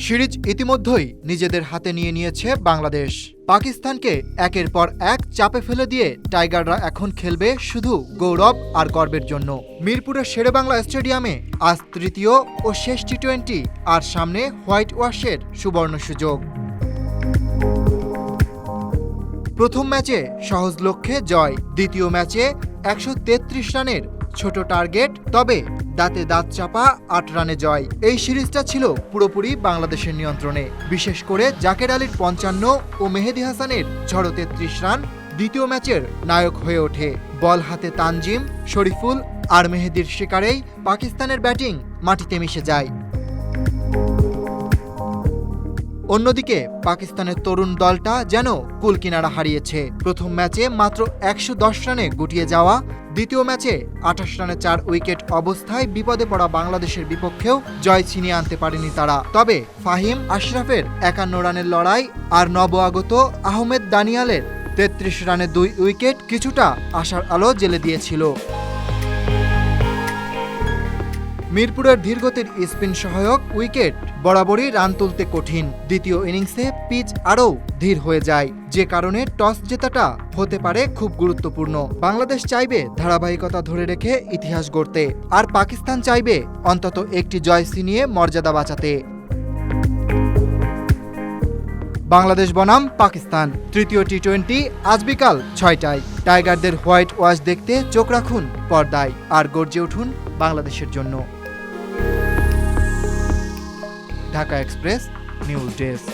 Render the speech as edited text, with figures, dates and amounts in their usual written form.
Series ইতিমধ্যেই নিজেদের হাতে নিয়ে নিয়েছে বাংলাদেশ। পাকিস্তানকে একের পর এক চাপে ফেলে দিয়ে টাইগাররা এখন খেলবে শুধু গৌরব আর গর্বের জন্য। মিরপুরের শেরেবাংলা স্টেডিয়ামে আজ তৃতীয় ও শেষ টি-20, আর সামনে হোয়াইট ওয়াশের সুবর্ণ সুযোগ। প্রথম ম্যাচে সহজ লক্ষ্যে জয়, দ্বিতীয় ম্যাচে ১৩৩ রানের ছোট টার্গেট, তবে দাঁতে দাঁত চাপা ৮ রানে জয়। এই সিরিজটা ছিল পুরোপুরি বাংলাদেশের নিয়ন্ত্রণে। বিশেষ করে জাকের আলীর ৫৫ ও মেহেদী হাসানের ঝড়ো ৩৩ রান দ্বিতীয় ম্যাচের নায়ক হয়ে ওঠে। বল হাতে তানজিম, শরীফুল আর মেহেদীর শিকারেই পাকিস্তানের ব্যাটিং মাটিতে মিশে যায়। অন্যদিকে পাকিস্তানের তরুণ দলটা যেন কুলকিনারা হারিয়েছে। প্রথম ম্যাচে মাত্র ১১০ রানে গুটিয়ে যাওয়া, দ্বিতীয় ম্যাচে ২৮ রানে ৪ উইকেট অবস্থায় বিপদে পড়া বাংলাদেশের বিপক্ষেও জয় ছিনিয়ে আনতে পারেনি তারা। তবে ফাহিম আশরাফের ৫১ রানের লড়াই আর নবআগত আহমেদ দানিয়ালের ৩৩ রানে ২ উইকেট কিছুটা আশার আলো জ্বেলে দিয়েছিল। মিরপুরের ধীরগতির স্পিন সহায়ক উইকেট বরাবরই রান তুলতে কঠিন। দ্বিতীয় ইনিংসে পিচ আরও ধীর হয়ে যায়, যে কারণে টস জেতাটা হতে পারে খুব গুরুত্বপূর্ণ। বাংলাদেশ চাইবে ধারাবাহিকতা ধরে রেখে ইতিহাস গড়তে, আর পাকিস্তান চাইবে অন্তত একটি জয় ছিনিয়ে মর্যাদা বাঁচাতে। বাংলাদেশ বনাম পাকিস্তান তৃতীয় টি-20 আজ বিকাল ৬টায়। টাইগারদের হোয়াইট ওয়াশ দেখতে চোখ রাখুন পর্দায়, আর গর্জে উঠুন বাংলাদেশের জন্য। Dhaka express news desk.